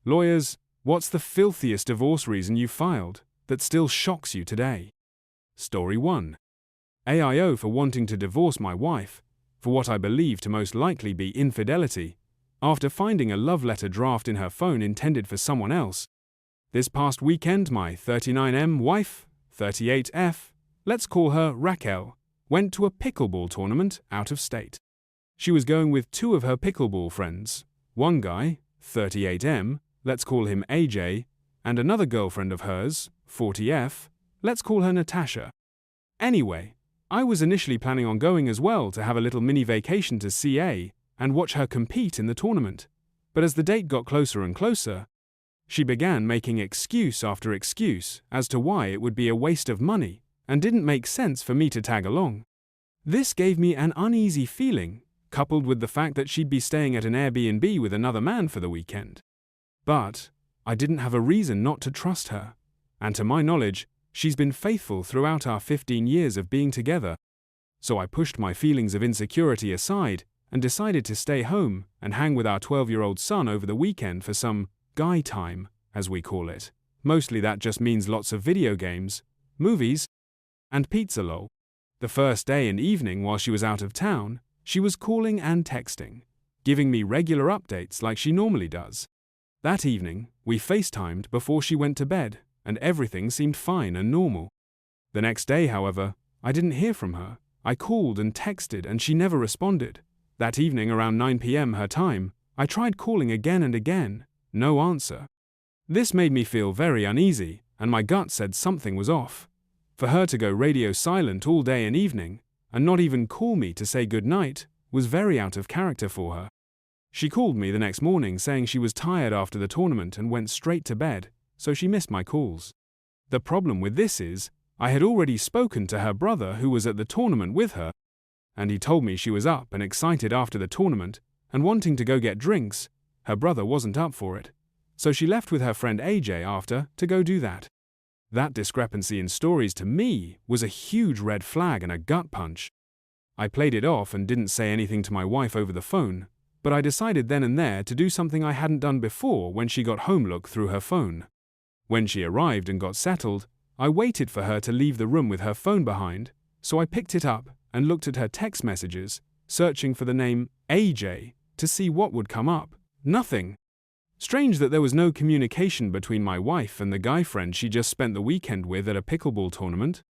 Lawyers, what's the filthiest divorce reason you filed that still shocks you today? Story 1. AIO for wanting to divorce my wife, for what I believe to most likely be infidelity, after finding a love letter draft in her phone intended for someone else. This past weekend, my 39M wife, 38F, let's call her Raquel, went to a pickleball tournament out of state. She was going with 2 of her pickleball friends, one guy, 38M, let's call him AJ, and another girlfriend of hers, 40F, let's call her Natasha. Anyway, I was initially planning on going as well to have a little mini vacation to CA and watch her compete in the tournament, but as the date got closer and closer, she began making excuse after excuse as to why it would be a waste of money and didn't make sense for me to tag along. This gave me an uneasy feeling, coupled with the fact that she'd be staying at an Airbnb with another man for the weekend. But I didn't have a reason not to trust her, and to my knowledge, she's been faithful throughout our 15 years of being together. So I pushed my feelings of insecurity aside and decided to stay home and hang with our 12-year-old son over the weekend for some guy time, as we call it. Mostly that just means lots of video games, movies, and pizza lol. The first day and evening while she was out of town, she was calling and texting, giving me regular updates like she normally does. That evening, we FaceTimed before she went to bed, and everything seemed fine and normal. The next day, however, I didn't hear from her. I called and texted and she never responded. That evening around 9 p.m. her time, I tried calling again and again. No answer. This made me feel very uneasy, and my gut said something was off. For her to go radio silent all day and evening, and not even call me to say goodnight, was very out of character for her. She called me the next morning saying she was tired after the tournament and went straight to bed, so she missed my calls. The problem with this is, I had already spoken to her brother who was at the tournament with her, and he told me she was up and excited after the tournament and wanting to go get drinks. Her brother wasn't up for it, so she left with her friend AJ after to go do that. That discrepancy in stories to me was a huge red flag and a gut punch. I played it off and didn't say anything to my wife over the phone, but I decided then and there to do something I hadn't done before when she got home. Look through her phone. When she arrived and got settled, I waited for her to leave the room with her phone behind, so I picked it up and looked at her text messages, searching for the name AJ to see what would come up. Nothing. Strange that there was no communication between my wife and the guy friend she just spent the weekend with at a pickleball tournament.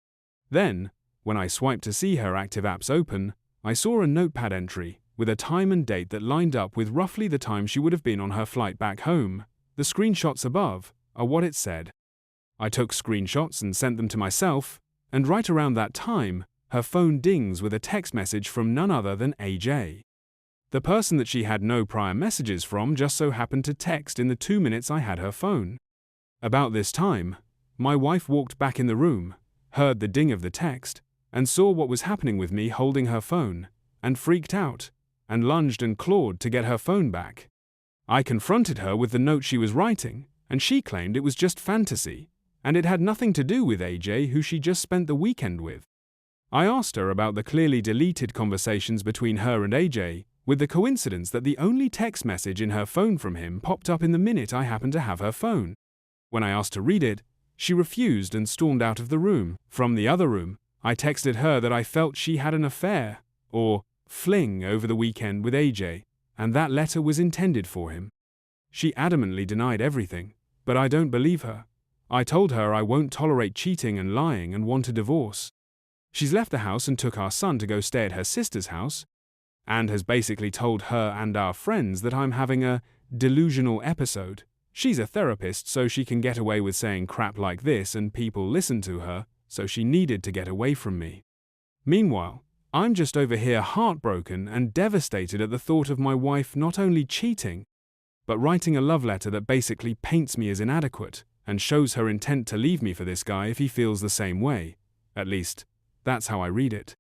Then, when I swiped to see her active apps open, I saw a notepad entry with a time and date that lined up with roughly the time she would have been on her flight back home. The screenshots above are what it said. I took screenshots and sent them to myself, and right around that time, her phone dings with a text message from none other than AJ. The person that she had no prior messages from just so happened to text in the 2 minutes I had her phone. About this time, my wife walked back in the room, heard the ding of the text, and saw what was happening with me holding her phone, and freaked out, and lunged and clawed to get her phone back. I confronted her with the note she was writing, and she claimed it was just fantasy, and it had nothing to do with AJ who she just spent the weekend with. I asked her about the clearly deleted conversations between her and AJ, with the coincidence that the only text message in her phone from him popped up in the minute I happened to have her phone. When I asked to read it, she refused and stormed out of the room. From the other room, I texted her that I felt she had an affair, or fling, over the weekend with AJ, and that letter was intended for him. She adamantly denied everything, but I don't believe her. I told her I won't tolerate cheating and lying and want a divorce. She's left the house and took our son to go stay at her sister's house, and has basically told her and our friends that I'm having a delusional episode. She's a therapist, so she can get away with saying crap like this and people listen to her, so she needed to get away from me. Meanwhile, I'm just over here heartbroken and devastated at the thought of my wife not only cheating, but writing a love letter that basically paints me as inadequate and shows her intent to leave me for this guy if he feels the same way. At least, that's how I read it.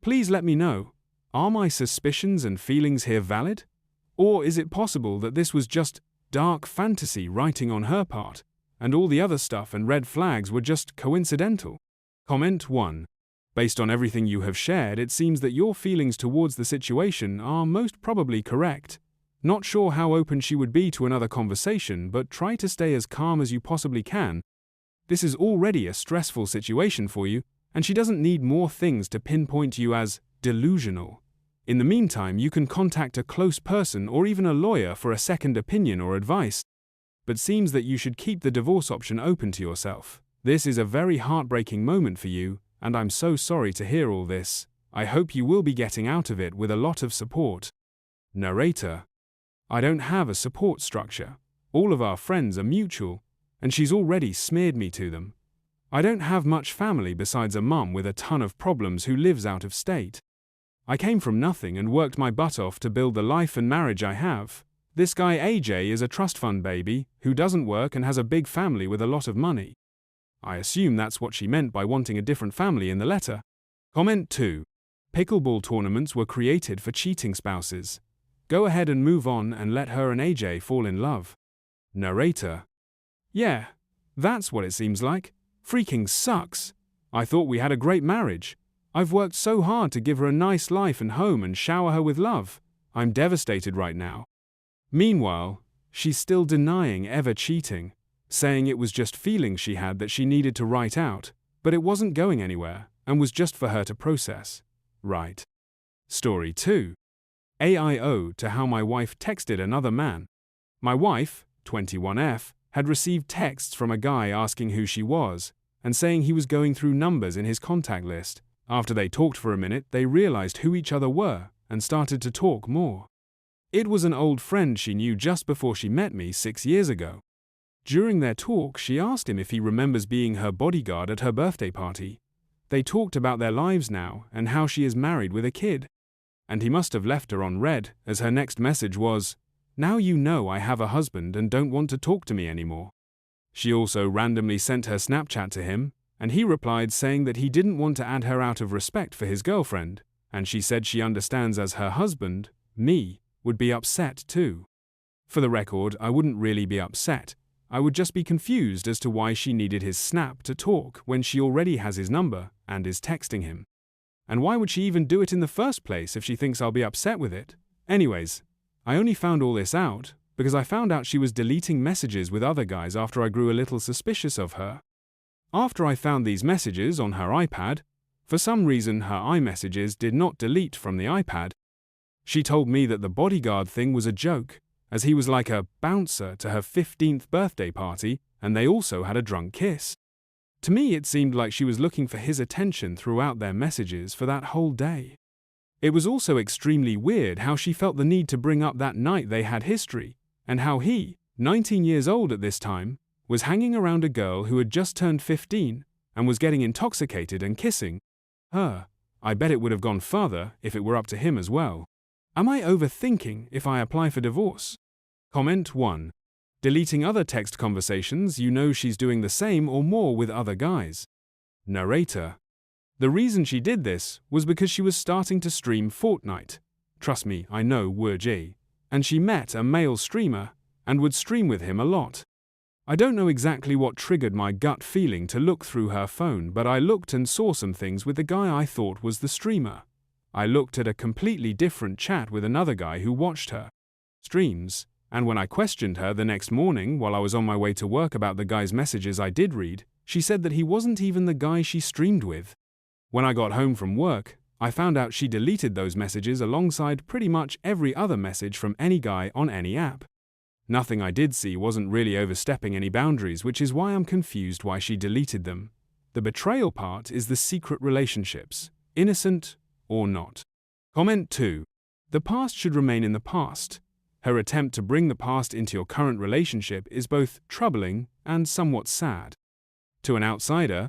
Please let me know. Are my suspicions and feelings here valid? Or is it possible that this was just dark fantasy writing on her part, and all the other stuff and red flags were just coincidental? Comment 1. Based on everything you have shared, it seems that your feelings towards the situation are most probably correct. Not sure how open she would be to another conversation, but try to stay as calm as you possibly can. This is already a stressful situation for you, and she doesn't need more things to pinpoint you as delusional. In the meantime, you can contact a close person or even a lawyer for a second opinion or advice. But seems that you should keep the divorce option open to yourself. This is a very heartbreaking moment for you, and I'm so sorry to hear all this. I hope you will be getting out of it with a lot of support. Narrator: I don't have a support structure. All of our friends are mutual, and she's already smeared me to them. I don't have much family besides a mum with a ton of problems who lives out of state. I came from nothing and worked my butt off to build the life and marriage I have. This guy AJ is a trust fund baby who doesn't work and has a big family with a lot of money. I assume that's what she meant by wanting a different family in the letter. Comment 2. Pickleball tournaments were created for cheating spouses. Go ahead and move on and let her and AJ fall in love. Narrator: Yeah, that's what it seems like. Freaking sucks. I thought we had a great marriage. I've worked so hard to give her a nice life and home and shower her with love. I'm devastated right now. Meanwhile, she's still denying ever cheating, saying it was just feelings she had that she needed to write out, but it wasn't going anywhere and was just for her to process. Right. Story 2. AIO to how my wife texted another man. My wife, 21F, had received texts from a guy asking who she was and saying he was going through numbers in his contact list. After they talked for a minute, they realized who each other were and started to talk more. It was an old friend she knew just before she met me 6 years ago. During their talk, she asked him if he remembers being her bodyguard at her birthday party. They talked about their lives now and how she is married with a kid. And he must have left her on red, as her next message was, "Now you know I have a husband and don't want to talk to me anymore." She also randomly sent her Snapchat to him, and he replied saying that he didn't want to add her out of respect for his girlfriend, and she said she understands as her husband, me, would be upset too. For the record, I wouldn't really be upset. I would just be confused as to why she needed his snap to talk when she already has his number and is texting him. And why would she even do it in the first place if she thinks I'll be upset with it? Anyways, I only found all this out because I found out she was deleting messages with other guys after I grew a little suspicious of her. After I found these messages on her iPad, for some reason her iMessages did not delete from the iPad. She told me that the bodyguard thing was a joke, as he was like a bouncer to her 15th birthday party, and they also had a drunk kiss. To me, it seemed like she was looking for his attention throughout their messages for that whole day. It was also extremely weird how she felt the need to bring up that night they had history, and how he, 19 years old at this time, was hanging around a girl who had just turned 15 and was getting intoxicated and kissing her. I bet it would have gone further if it were up to him as well. Am I overthinking if I apply for divorce? Comment 1. Deleting other text conversations, you know she's doing the same or more with other guys. Narrator: The reason she did this was because she was starting to stream Fortnite. Trust me, I know Wurji. And she met a male streamer and would stream with him a lot. I don't know exactly what triggered my gut feeling to look through her phone, but I looked and saw some things with the guy I thought was the streamer. I looked at a completely different chat with another guy who watched her streams, and when I questioned her the next morning while I was on my way to work about the guy's messages I did read, she said that he wasn't even the guy she streamed with. When I got home from work, I found out she deleted those messages alongside pretty much every other message from any guy on any app. Nothing I did see wasn't really overstepping any boundaries, which is why I'm confused why she deleted them. The betrayal part is the secret relationships, innocent or not. Comment 2. The past should remain in the past. Her attempt to bring the past into your current relationship is both troubling and somewhat sad. To an outsider,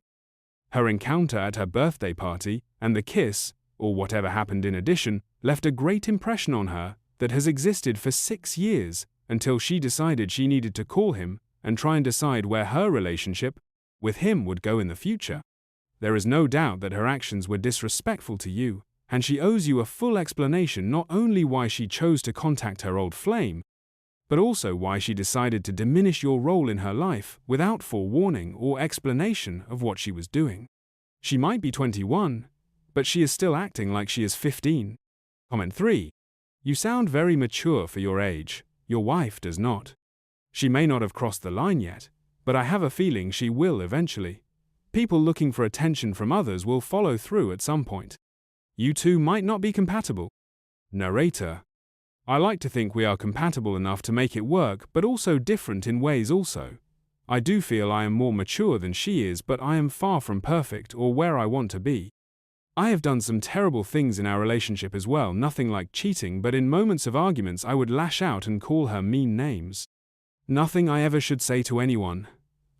her encounter at her birthday party and the kiss, or whatever happened in addition, left a great impression on her that has existed for 6 years until she decided she needed to call him and try and decide where her relationship with him would go in the future. There is no doubt that her actions were disrespectful to you, and she owes you a full explanation not only why she chose to contact her old flame, but also why she decided to diminish your role in her life without forewarning or explanation of what she was doing. She might be 21, but she is still acting like she is 15. Comment 3. You sound very mature for your age. Your wife does not. She may not have crossed the line yet, but I have a feeling she will eventually. People looking for attention from others will follow through at some point. You two might not be compatible. Narrator. I like to think we are compatible enough to make it work, but also different in ways also. I do feel I am more mature than she is, but I am far from perfect or where I want to be. I have done some terrible things in our relationship as well, nothing like cheating, but in moments of arguments I would lash out and call her mean names. Nothing I ever should say to anyone,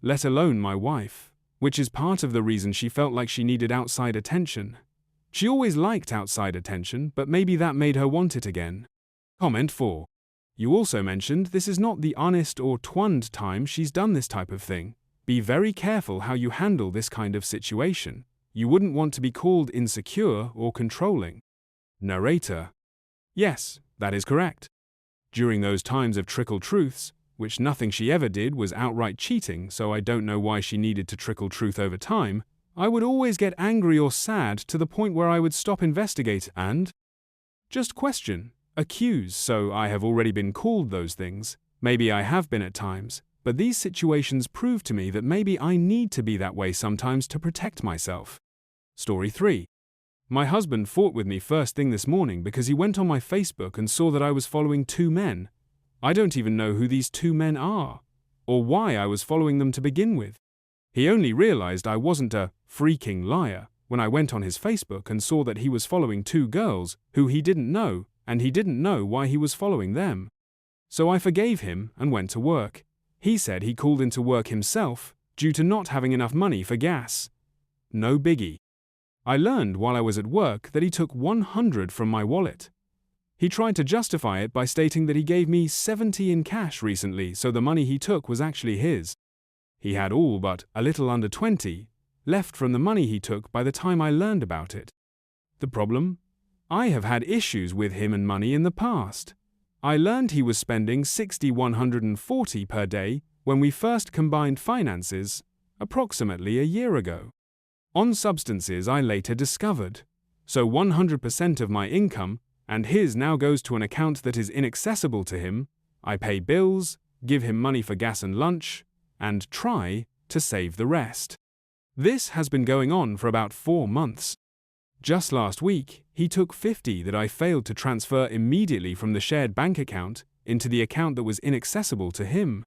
let alone my wife, which is part of the reason she felt like she needed outside attention. She always liked outside attention, but maybe that made her want it again. Comment 4. You also mentioned this is not the honest or twond time she's done this type of thing. Be very careful how you handle this kind of situation. You wouldn't want to be called insecure or controlling. Narrator. Yes, that is correct. During those times of trickle truths, which nothing she ever did was outright cheating, so I don't know why she needed to trickle truth over time, I would always get angry or sad to the point where I would stop investigate and just question, accuse, so I have already been called those things. Maybe I have been at times, but these situations prove to me that maybe I need to be that way sometimes to protect myself. Story 3. My husband fought with me first thing this morning because he went on my Facebook and saw that I was following 2 men. I don't even know who these 2 men are, or why I was following them to begin with. He only realized I wasn't a freaking liar when I went on his Facebook and saw that he was following 2 girls who he didn't know, and he didn't know why he was following them. So I forgave him and went to work. He said he called into work himself due to not having enough money for gas. No biggie. I learned while I was at work that he took $100 from my wallet. He tried to justify it by stating that he gave me $70 in cash recently, so the money he took was actually his. He had all but a little under $20 left from the money he took by the time I learned about it. The problem? I have had issues with him and money in the past. I learned he was spending $60-140 per day when we first combined finances, approximately a year ago. On substances I later discovered. So 100% of my income and his now goes to an account that is inaccessible to him. I pay bills, give him money for gas and lunch, and try to save the rest. This has been going on for about 4 months. Just last week, he took $50 that I failed to transfer immediately from the shared bank account into the account that was inaccessible to him.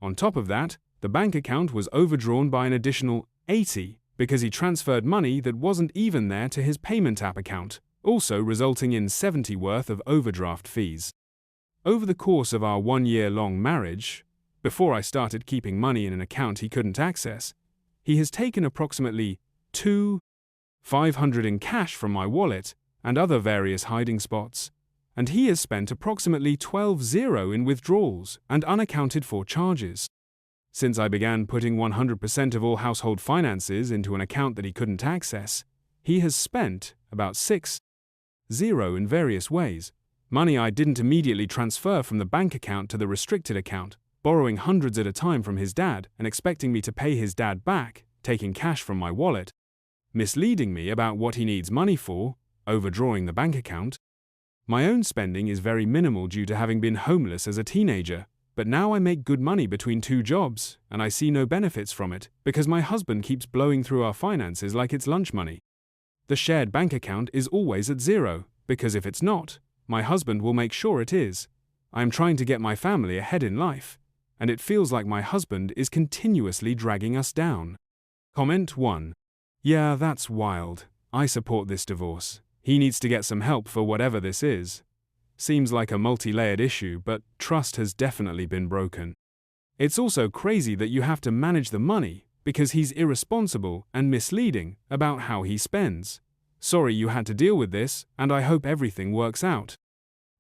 On top of that, the bank account was overdrawn by an additional $80 because he transferred money that wasn't even there to his payment app account, also resulting in $70 worth of overdraft fees. Over the course of our 1-year-long marriage, before I started keeping money in an account he couldn't access, he has taken approximately $500 in cash from my wallet and other various hiding spots, and he has spent approximately $12 in withdrawals and unaccounted for charges. Since I began putting 100% of all household finances into an account that he couldn't access, he has spent about $6 in various ways. Money I didn't immediately transfer from the bank account to the restricted account, borrowing hundreds at a time from his dad and expecting me to pay his dad back, taking cash from my wallet, misleading me about what he needs money for, overdrawing the bank account. My own spending is very minimal due to having been homeless as a teenager, but now I make good money between 2 jobs, and I see no benefits from it because my husband keeps blowing through our finances like it's lunch money. The shared bank account is always at 0, because if it's not, my husband will make sure it is. I am trying to get my family ahead in life, and it feels like my husband is continuously dragging us down. Comment 1. Yeah, that's wild. I support this divorce. He needs to get some help for whatever this is. Seems like a multi-layered issue, but trust has definitely been broken. It's also crazy that you have to manage the money because he's irresponsible and misleading about how he spends. Sorry you had to deal with this, and I hope everything works out.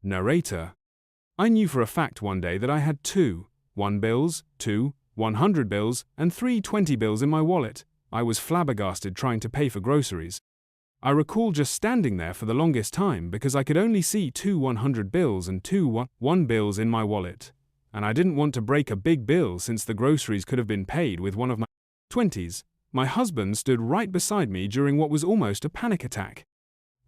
Narrator. I knew for a fact one day that I had 2 $1 bills, 2 $100 bills, and 3 $20 bills in my wallet. I was flabbergasted trying to pay for groceries. I recall just standing there for the longest time because I could only see 2 $100 bills and 2 $1 bills in my wallet, and I didn't want to break a big bill since the groceries could have been paid with one of my 20s. My husband stood right beside me during what was almost a panic attack.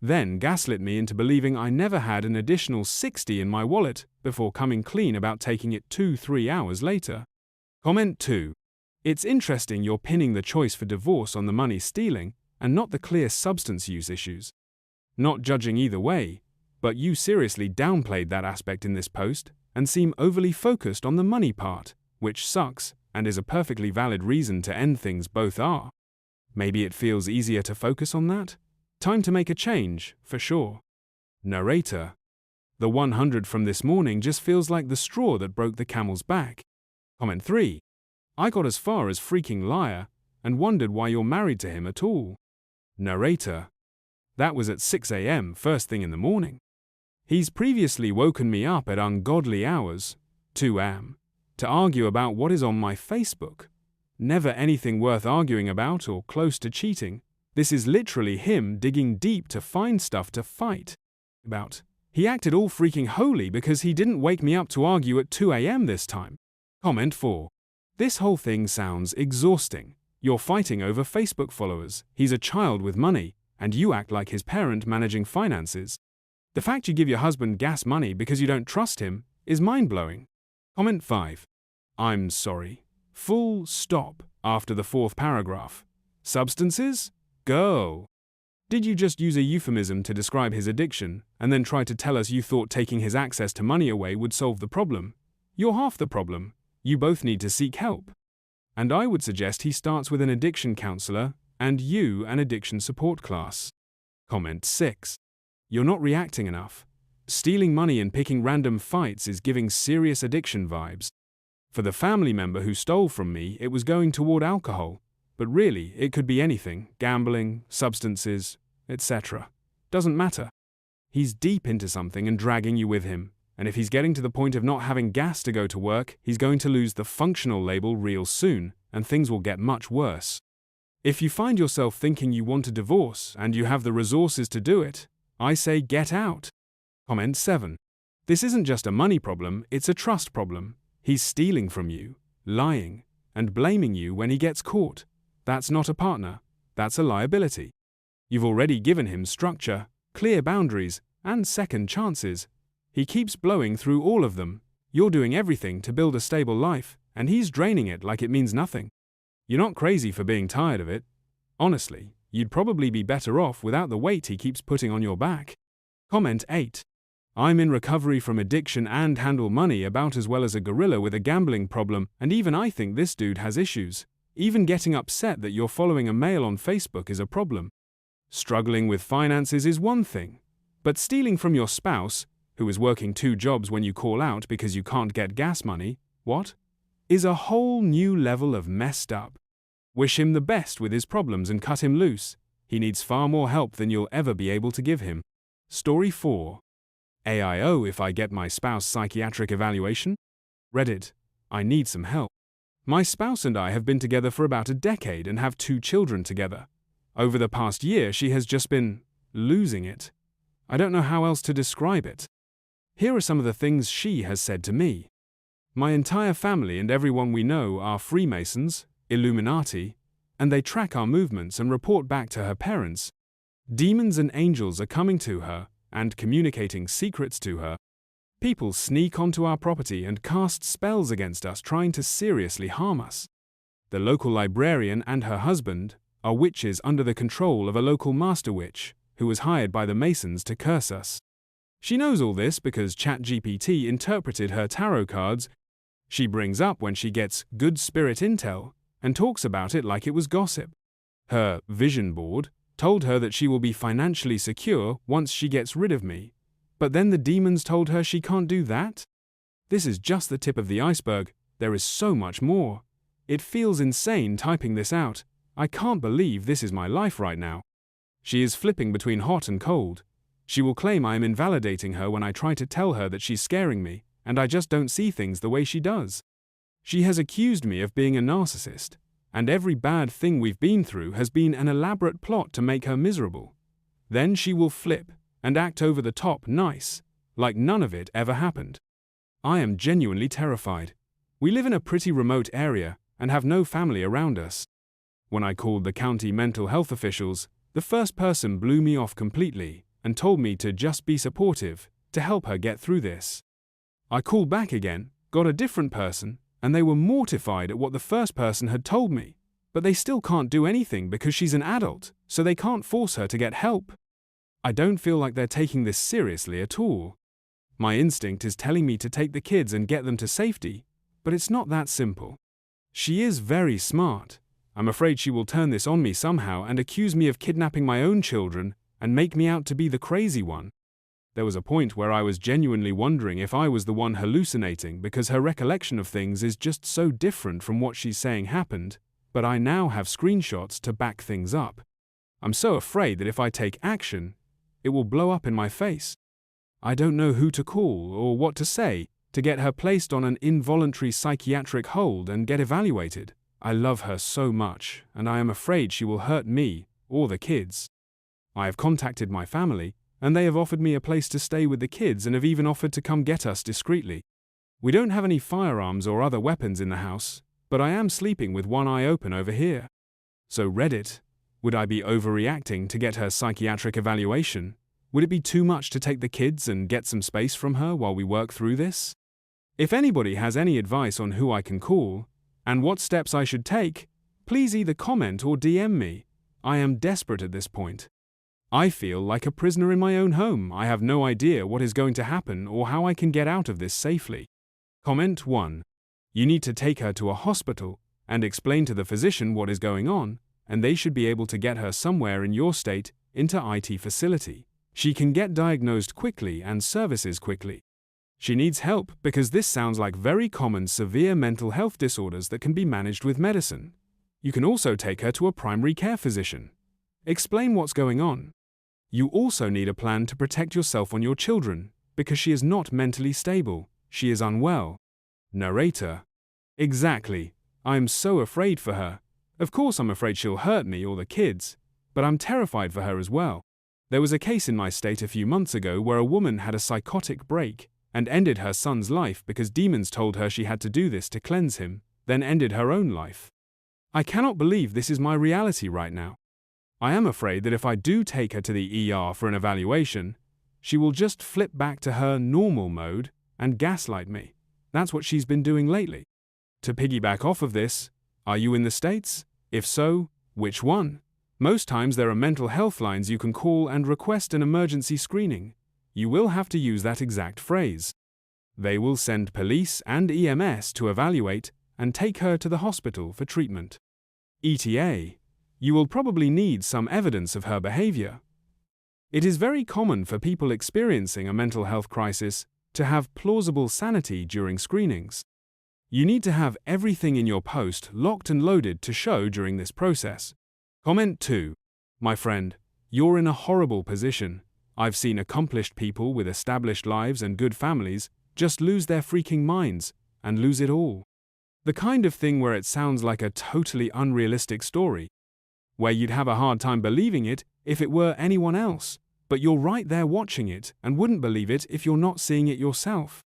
then gaslit me into believing I never had an additional 60 in my wallet before coming clean about taking it 2-3 hours later. Comment 2. It's interesting you're pinning the choice for divorce on the money stealing and not the clear substance use issues. Not judging either way, but you seriously downplayed that aspect in this post and seem overly focused on the money part, which sucks and is a perfectly valid reason to end things. Both are. Maybe it feels easier to focus on that? Time to make a change, for sure. Narrator. The 100 from this morning just feels like the straw that broke the camel's back. Comment 3. I got as far as freaking liar and wondered why you're married to him at all. Narrator. That was at 6 a.m. first thing in the morning. He's previously woken me up at ungodly hours, 2 a.m., to argue about what is on my Facebook. Never anything worth arguing about or close to cheating. This is literally him digging deep to find stuff to fight about. He acted all freaking holy because he didn't wake me up to argue at 2 a.m. this time. Comment 4. This whole thing sounds exhausting. You're fighting over Facebook followers. He's a child with money, and you act like his parent managing finances. The fact you give your husband gas money because you don't trust him is mind-blowing. Comment 5. I'm sorry. Full stop after the 4th paragraph. Substances? Girl. Did you just use a euphemism to describe his addiction and then try to tell us you thought taking his access to money away would solve the problem? You're half the problem. You both need to seek help. And I would suggest he starts with an addiction counselor and you an addiction support class. Comment 6. You're not reacting enough. Stealing money and picking random fights is giving serious addiction vibes. For the family member who stole from me, it was going toward alcohol, but really it could be anything, gambling, substances, etc. Doesn't matter. He's deep into something and dragging you with him, and if he's getting to the point of not having gas to go to work, he's going to lose the functional label real soon, and things will get much worse. If you find yourself thinking you want a divorce and you have the resources to do it, I say get out. Comment 7. This isn't just a money problem, it's a trust problem. He's stealing from you, lying, and blaming you when he gets caught. That's not a partner, that's a liability. You've already given him structure, clear boundaries, and second chances. He keeps blowing through all of them. You're doing everything to build a stable life, and he's draining it like it means nothing. You're not crazy for being tired of it. Honestly, you'd probably be better off without the weight he keeps putting on your back. Comment 8. I'm in recovery from addiction and handle money about as well as a gorilla with a gambling problem, and even I think this dude has issues. Even getting upset that you're following a male on Facebook is a problem. Struggling with finances is one thing, but stealing from your spouse, who is working 2 jobs when you call out because you can't get gas money, what? Is a whole new level of messed up. Wish him the best with his problems and cut him loose. He needs far more help than you'll ever be able to give him. Story 4. AIO if I get my spouse psychiatric evaluation? Reddit. I need some help. My spouse and I have been together for about a decade and have 2 children together. Over the past year, she has just been losing it. I don't know how else to describe it. Here are some of the things she has said to me. My entire family and everyone we know are Freemasons, Illuminati, and they track our movements and report back to her parents. Demons and angels are coming to her and communicating secrets to her. People sneak onto our property and cast spells against us, trying to seriously harm us. The local librarian and her husband are witches under the control of a local master witch who was hired by the Masons to curse us. She knows all this because ChatGPT interpreted her tarot cards. She brings up when she gets good spirit intel and talks about it like it was gossip. Her vision board told her that she will be financially secure once she gets rid of me, but then the demons told her she can't do that? This is just the tip of the iceberg. There is so much more. It feels insane typing this out. I can't believe this is my life right now. She is flipping between hot and cold. She will claim I am invalidating her when I try to tell her that she's scaring me, and I just don't see things the way she does. She has accused me of being a narcissist, and every bad thing we've been through has been an elaborate plot to make her miserable. Then she will flip and act over the top nice, like none of it ever happened. I am genuinely terrified. We live in a pretty remote area and have no family around us. When I called the county mental health officials, the first person blew me off completely, and told me to just be supportive, to help her get through this. I called back again, got a different person, and they were mortified at what the first person had told me, but they still can't do anything because she's an adult, so they can't force her to get help. I don't feel like they're taking this seriously at all. My instinct is telling me to take the kids and get them to safety, but it's not that simple. She is very smart. I'm afraid she will turn this on me somehow and accuse me of kidnapping my own children and make me out to be the crazy one. There was a point where I was genuinely wondering if I was the one hallucinating because her recollection of things is just so different from what she's saying happened, but I now have screenshots to back things up. I'm so afraid that if I take action, it will blow up in my face. I don't know who to call or what to say to get her placed on an involuntary psychiatric hold and get evaluated. I love her so much, and I am afraid she will hurt me or the kids. I have contacted my family, and they have offered me a place to stay with the kids and have even offered to come get us discreetly. We don't have any firearms or other weapons in the house, but I am sleeping with one eye open over here. So Reddit, would I be overreacting to get her psychiatric evaluation? Would it be too much to take the kids and get some space from her while we work through this? If anybody has any advice on who I can call, and what steps I should take, please either comment or DM me. I am desperate at this point. I feel like a prisoner in my own home. I have no idea what is going to happen or how I can get out of this safely. Comment 1. You need to take her to a hospital and explain to the physician what is going on, and they should be able to get her somewhere in your state into IT facility. She can get diagnosed quickly and services quickly. She needs help because this sounds like very common severe mental health disorders that can be managed with medicine. You can also take her to a primary care physician. Explain what's going on. You also need a plan to protect yourself and your children because she is not mentally stable. She is unwell. Narrator. Exactly. I'm so afraid for her. Of course I'm afraid she'll hurt me or the kids, but I'm terrified for her as well. There was a case in my state a few months ago where a woman had a psychotic break and ended her son's life because demons told her she had to do this to cleanse him, then ended her own life. I cannot believe this is my reality right now. I am afraid that if I do take her to the ER for an evaluation, she will just flip back to her normal mode and gaslight me. That's what she's been doing lately. To piggyback off of this, are you in the States? If so, which one? Most times there are mental health lines you can call and request an emergency screening. You will have to use that exact phrase. They will send police and EMS to evaluate and take her to the hospital for treatment. ETA. You will probably need some evidence of her behavior. It is very common for people experiencing a mental health crisis to have plausible sanity during screenings. You need to have everything in your post locked and loaded to show during this process. Comment 2. My friend, you're in a horrible position. I've seen accomplished people with established lives and good families just lose their freaking minds and lose it all. The kind of thing where it sounds like a totally unrealistic story, where you'd have a hard time believing it if it were anyone else, but you're right there watching it and wouldn't believe it if you're not seeing it yourself.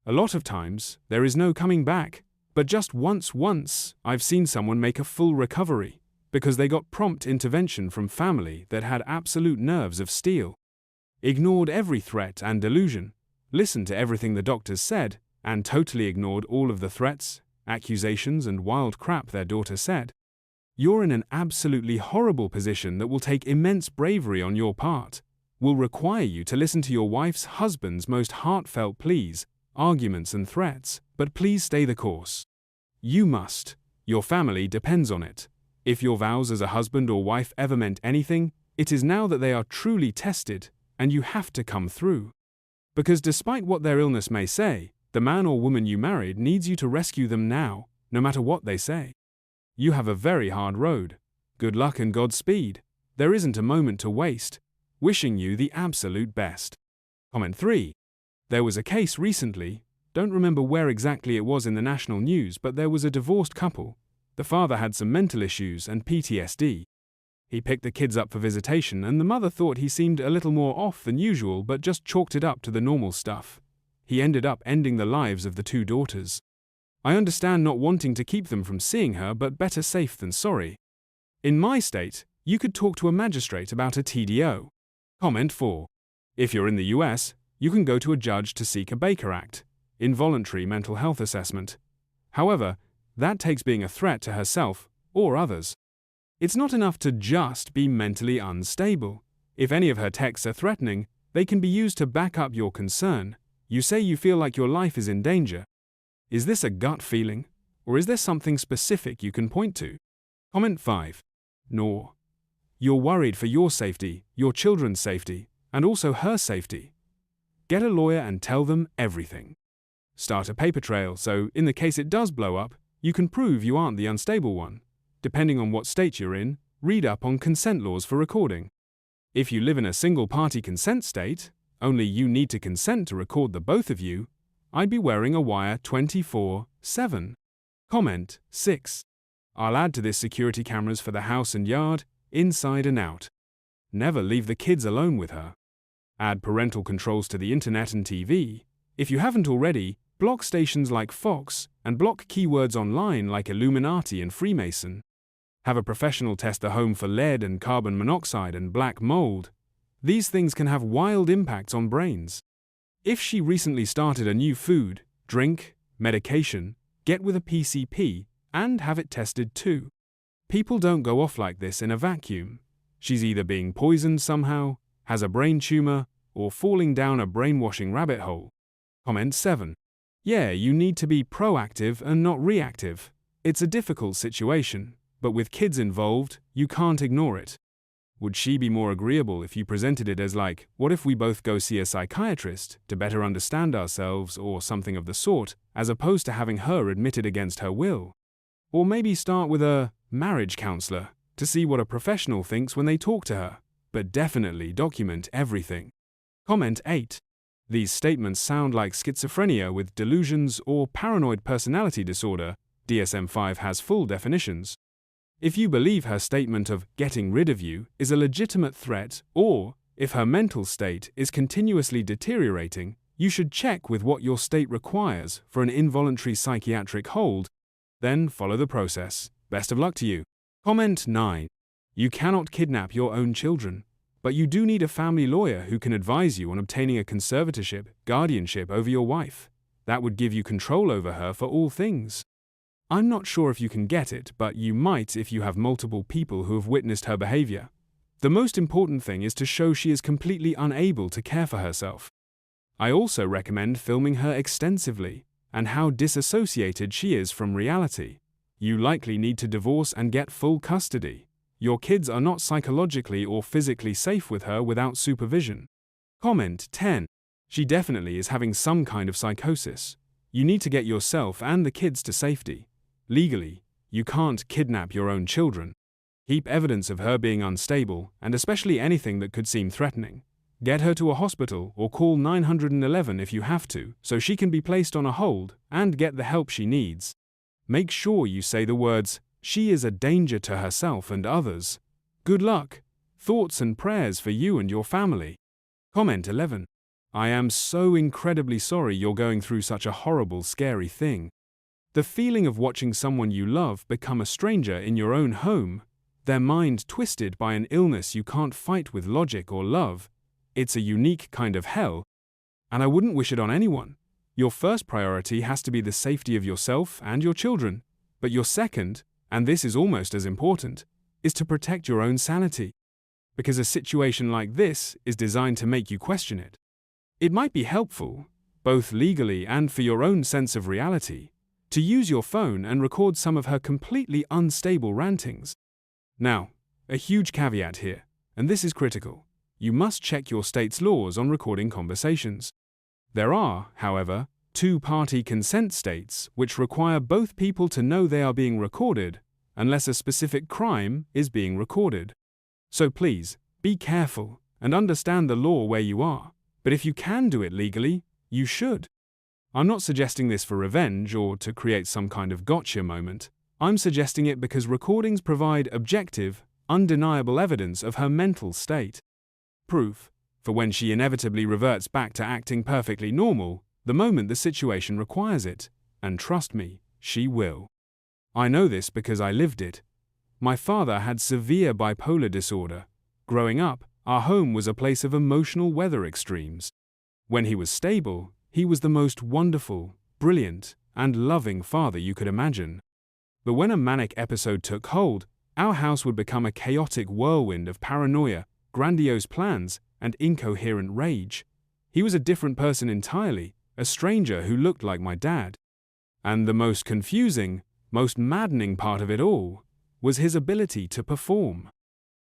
A lot of times, there is no coming back, but just once I've seen someone make a full recovery because they got prompt intervention from family that had absolute nerves of steel. Ignored every threat and delusion, listened to everything the doctors said, and totally ignored all of the threats, accusations and wild crap their daughter said. You're in an absolutely horrible position that will take immense bravery on your part, will require you to listen to your wife's husband's most heartfelt pleas, arguments and threats, but please stay the course. You must. Your family depends on it. If your vows as a husband or wife ever meant anything, it is now that they are truly tested, and you have to come through. Because despite what their illness may say, the man or woman you married needs you to rescue them now, no matter what they say. You have a very hard road. Good luck and Godspeed. There isn't a moment to waste. Wishing you the absolute best. Comment 3. There was a case recently, don't remember where exactly it was in the national news, but there was a divorced couple. The father had some mental issues and PTSD. He picked the kids up for visitation and the mother thought he seemed a little more off than usual but just chalked it up to the normal stuff. He ended up ending the lives of the 2 daughters. I understand not wanting to keep them from seeing her, but better safe than sorry. In my state, you could talk to a magistrate about a TDO. Comment 4. If you're in the US, you can go to a judge to seek a Baker Act, involuntary mental health assessment. However, that takes being a threat to herself or others. It's not enough to just be mentally unstable. If any of her texts are threatening, they can be used to back up your concern. You say you feel like your life is in danger. Is this a gut feeling, or is there something specific you can point to? Comment 5. Nor. You're worried for your safety, your children's safety, and also her safety. Get a lawyer and tell them everything. Start a paper trail so, in the case it does blow up, you can prove you aren't the unstable one. Depending on what state you're in, read up on consent laws for recording. If you live in a single-party consent state, only you need to consent to record the both of you, I'd be wearing a wire 24/7. Comment 6. I'll add to this security cameras for the house and yard, inside and out. Never leave the kids alone with her. Add parental controls to the internet and TV. If you haven't already, block stations like Fox and block keywords online like Illuminati and Freemason. Have a professional test the home for lead and carbon monoxide and black mold. These things can have wild impacts on brains. If she recently started a new food, drink, medication, get with a PCP and have it tested too. People don't go off like this in a vacuum. She's either being poisoned somehow, has a brain tumor, or falling down a brainwashing rabbit hole. Comment 7. Yeah, you need to be proactive and not reactive. It's a difficult situation, but with kids involved, you can't ignore it. Would she be more agreeable if you presented it as like, what if we both go see a psychiatrist to better understand ourselves or something of the sort, as opposed to having her admitted against her will? Or maybe start with a marriage counselor to see what a professional thinks when they talk to her, but definitely document everything. Comment 8. These statements sound like schizophrenia with delusions or paranoid personality disorder. DSM-5 has full definitions. If you believe her statement of getting rid of you is a legitimate threat, or if her mental state is continuously deteriorating, you should check with what your state requires for an involuntary psychiatric hold, then follow the process. Best of luck to you. Comment 9. You cannot kidnap your own children, but you do need a family lawyer who can advise you on obtaining a conservatorship, guardianship over your wife. That would give you control over her for all things. I'm not sure if you can get it, but you might if you have multiple people who have witnessed her behavior. The most important thing is to show she is completely unable to care for herself. I also recommend filming her extensively and how disassociated she is from reality. You likely need to divorce and get full custody. Your kids are not psychologically or physically safe with her without supervision. Comment 10. She definitely is having some kind of psychosis. You need to get yourself and the kids to safety. Legally, you can't kidnap your own children. Keep evidence of her being unstable, and especially anything that could seem threatening. Get her to a hospital or call 911 if you have to, so she can be placed on a hold and get the help she needs. Make sure you say the words, "She is a danger to herself and others." Good luck. Thoughts and prayers for you and your family. Comment 11. I am so incredibly sorry you're going through such a horrible, scary thing. The feeling of watching someone you love become a stranger in your own home, their mind twisted by an illness you can't fight with logic or love, it's a unique kind of hell, and I wouldn't wish it on anyone. Your first priority has to be the safety of yourself and your children, but your second, and this is almost as important, is to protect your own sanity. Because a situation like this is designed to make you question it. It might be helpful, both legally and for your own sense of reality, to use your phone and record some of her completely unstable rantings. Now, a huge caveat here, and this is critical. You must check your state's laws on recording conversations. There are, however, two-party consent states which require both people to know they are being recorded, unless a specific crime is being recorded. So please, be careful and understand the law where you are, but if you can do it legally, you should. I'm not suggesting this for revenge or to create some kind of gotcha moment. I'm suggesting it because recordings provide objective, undeniable evidence of her mental state. Proof, for when she inevitably reverts back to acting perfectly normal, the moment the situation requires it, and trust me, she will. I know this because I lived it. My father had severe bipolar disorder. Growing up, our home was a place of emotional weather extremes. When he was stable, he was the most wonderful, brilliant, and loving father you could imagine. But when a manic episode took hold, our house would become a chaotic whirlwind of paranoia, grandiose plans, and incoherent rage. He was a different person entirely, a stranger who looked like my dad. And the most confusing, most maddening part of it all was his ability to perform.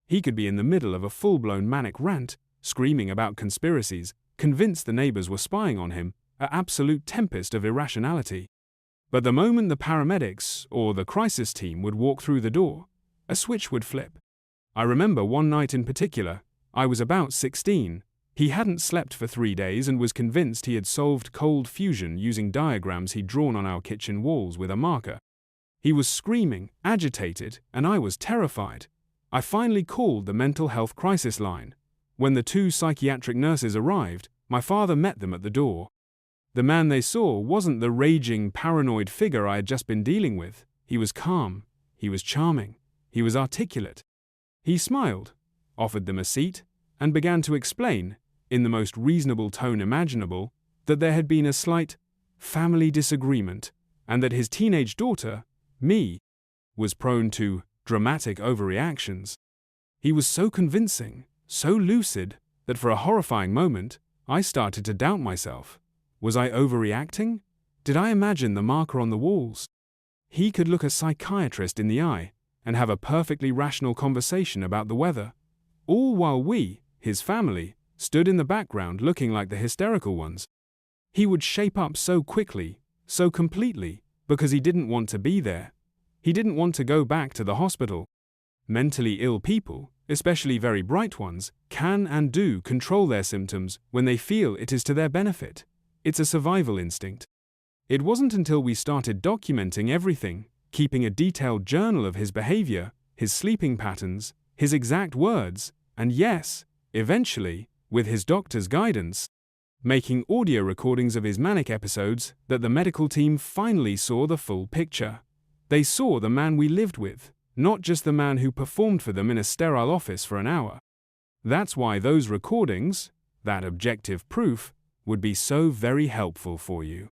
He could be in the middle of a full-blown manic rant, screaming about conspiracies, convinced the neighbors were spying on him, an absolute tempest of irrationality. But the moment the paramedics or the crisis team would walk through the door, a switch would flip. I remember one night in particular. I was about 16. He hadn't slept for 3 days and was convinced he had solved cold fusion using diagrams he'd drawn on our kitchen walls with a marker. He was screaming, agitated, and I was terrified. I finally called the mental health crisis line. When the 2 psychiatric nurses arrived, my father met them at the door. The man they saw wasn't the raging, paranoid figure I had just been dealing with. He was calm. He was charming. He was articulate. He smiled, offered them a seat, and began to explain, in the most reasonable tone imaginable, that there had been a slight family disagreement, and that his teenage daughter, me, was prone to dramatic overreactions. He was so convincing, so lucid, that for a horrifying moment, I started to doubt myself. Was I overreacting? Did I imagine the marker on the walls? He could look a psychiatrist in the eye and have a perfectly rational conversation about the weather, all while we, his family, stood in the background looking like the hysterical ones. He would shape up so quickly, so completely, because he didn't want to be there. He didn't want to go back to the hospital. Mentally ill people, especially very bright ones, can and do control their symptoms when they feel it is to their benefit. It's a survival instinct. It wasn't until we started documenting everything, keeping a detailed journal of his behavior, his sleeping patterns, his exact words, and yes, eventually, with his doctor's guidance, making audio recordings of his manic episodes, that the medical team finally saw the full picture. They saw the man we lived with, not just the man who performed for them in a sterile office for an hour. That's why those recordings, that objective proof, would be so very helpful for you.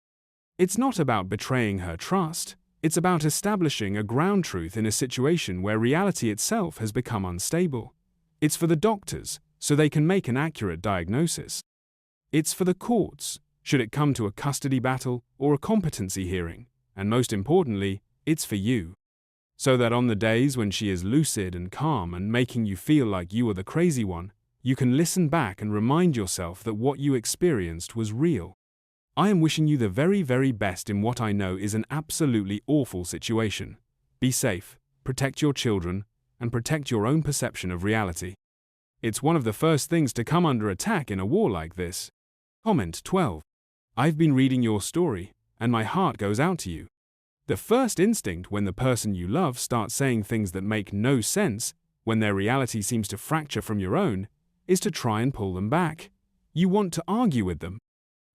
It's not about betraying her trust, it's about establishing a ground truth in a situation where reality itself has become unstable. It's for the doctors, so they can make an accurate diagnosis. It's for the courts, should it come to a custody battle or a competency hearing, and most importantly, it's for you. So that on the days when she is lucid and calm and making you feel like you are the crazy one, you can listen back and remind yourself that what you experienced was real. I am wishing you the very, very best in what I know is an absolutely awful situation. Be safe, protect your children, and protect your own perception of reality. It's one of the first things to come under attack in a war like this. Comment 12. I've been reading your story, and my heart goes out to you. The first instinct when the person you love starts saying things that make no sense, when their reality seems to fracture from your own, is to try and pull them back. You want to argue with them.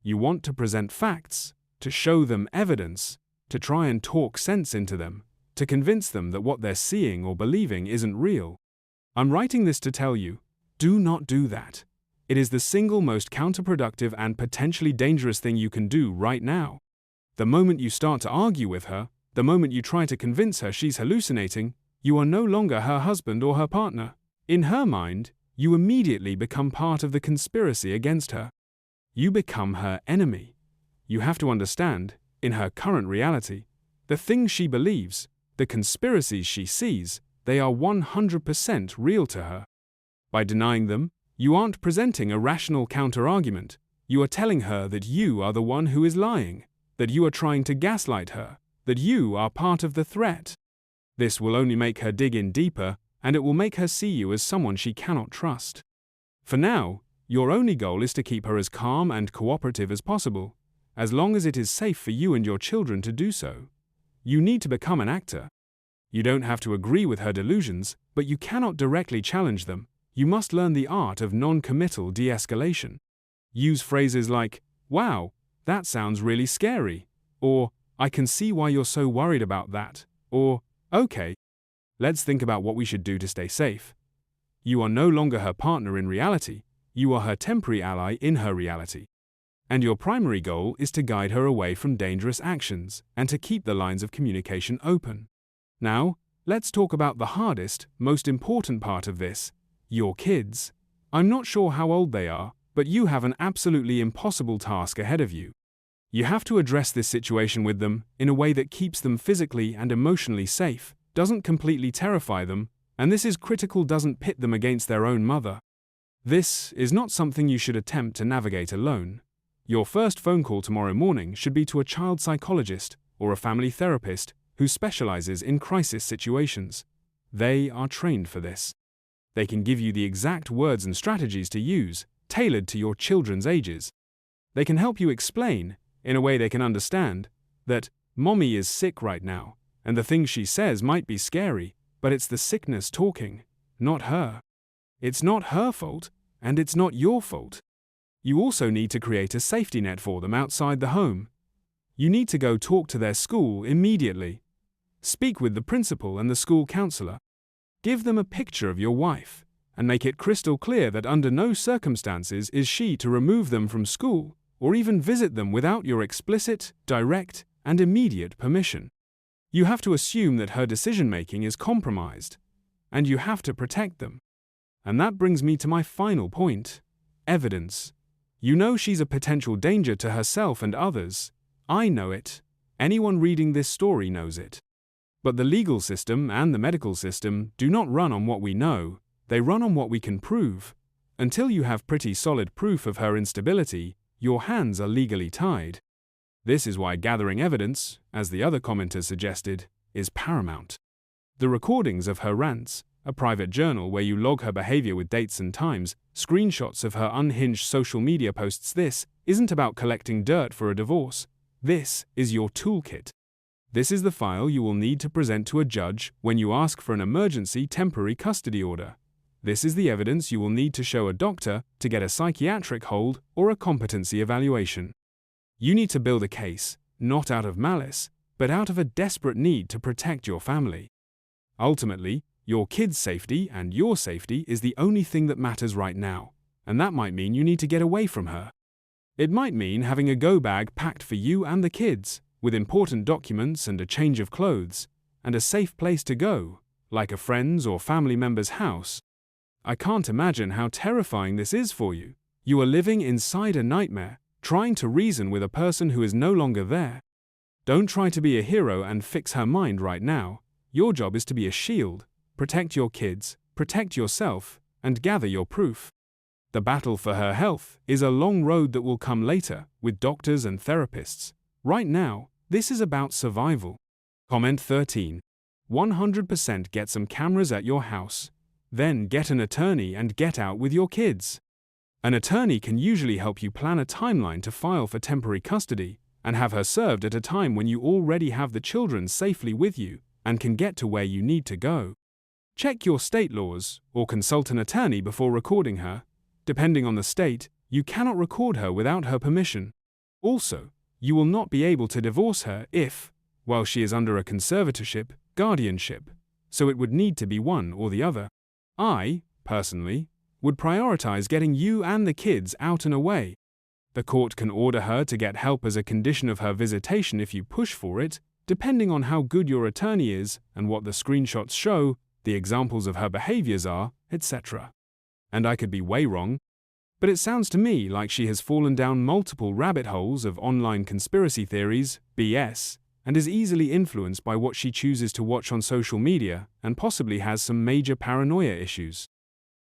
You want to present facts, to show them evidence, to try and talk sense into them, to convince them that what they're seeing or believing isn't real. I'm writing this to tell you, do not do that. It is the single most counterproductive and potentially dangerous thing you can do right now. The moment you start to argue with her, the moment you try to convince her she's hallucinating, you are no longer her husband or her partner. In her mind, you immediately become part of the conspiracy against her. You become her enemy. You have to understand, in her current reality, the things she believes, the conspiracies she sees, they are 100% real to her. By denying them, you aren't presenting a rational counter-argument. You are telling her that you are the one who is lying, that you are trying to gaslight her, that you are part of the threat. This will only make her dig in deeper, and it will make her see you as someone she cannot trust. For now, your only goal is to keep her as calm and cooperative as possible, as long as it is safe for you and your children to do so. You need to become an actor. You don't have to agree with her delusions, but you cannot directly challenge them. You must learn the art of non-committal de-escalation. Use phrases like, "Wow, that sounds really scary," or "I can see why you're so worried about that," or "Okay, let's think about what we should do to stay safe." You are no longer her partner in reality, you are her temporary ally in her reality. And your primary goal is to guide her away from dangerous actions and to keep the lines of communication open. Now, let's talk about the hardest, most important part of this: your kids. I'm not sure how old they are, but you have an absolutely impossible task ahead of you. You have to address this situation with them in a way that keeps them physically and emotionally safe, doesn't completely terrify them, and this is critical, doesn't pit them against their own mother. This is not something you should attempt to navigate alone. Your first phone call tomorrow morning should be to a child psychologist or a family therapist who specializes in crisis situations. They are trained for this. They can give you the exact words and strategies to use, tailored to your children's ages. They can help you explain, in a way they can understand, that mommy is sick right now, and the things she says might be scary, but it's the sickness talking, not her. It's not her fault, and it's not your fault. You also need to create a safety net for them outside the home. You need to go talk to their school immediately. Speak with the principal and the school counselor. Give them a picture of your wife, and make it crystal clear that under no circumstances is she to remove them from school, or even visit them without your explicit, direct, and immediate permission. You have to assume that her decision-making is compromised, and you have to protect them. And that brings me to my final point: evidence. You know she's a potential danger to herself and others. I know it. Anyone reading this story knows it. But the legal system and the medical system do not run on what we know, they run on what we can prove. Until you have pretty solid proof of her instability, your hands are legally tied. This is why gathering evidence, as the other commenter suggested, is paramount. The recordings of her rants, a private journal where you log her behavior with dates and times, screenshots of her unhinged social media posts. This isn't about collecting dirt for a divorce. This is your toolkit. This is the file you will need to present to a judge when you ask for an emergency temporary custody order. This is the evidence you will need to show a doctor to get a psychiatric hold or a competency evaluation. You need to build a case, not out of malice, but out of a desperate need to protect your family. Ultimately, your kids' safety and your safety is the only thing that matters right now, and that might mean you need to get away from her. It might mean having a go bag packed for you and the kids, with important documents and a change of clothes, and a safe place to go, like a friend's or family member's house. I can't imagine how terrifying this is for you. You are living inside a nightmare, trying to reason with a person who is no longer there. Don't try to be a hero and fix her mind right now. Your job is to be a shield, protect your kids, protect yourself, and gather your proof. The battle for her health is a long road that will come later, with doctors and therapists. Right now, this is about survival. Comment 13. 100% get some cameras at your house. Then get an attorney and get out with your kids. An attorney can usually help you plan a timeline to file for temporary custody and have her served at a time when you already have the children safely with you and can get to where you need to go. Check your state laws or consult an attorney before recording her. Depending on the state, you cannot record her without her permission. Also, you will not be able to divorce her if, while she is under a conservatorship, guardianship, so it would need to be one or the other. I, personally, would prioritize getting you and the kids out and away. The court can order her to get help as a condition of her visitation if you push for it, depending on how good your attorney is and what the screenshots show, the examples of her behaviors are, etc. And I could be way wrong, but it sounds to me like she has fallen down multiple rabbit holes of online conspiracy theories, BS, and is easily influenced by what she chooses to watch on social media and possibly has some major paranoia issues.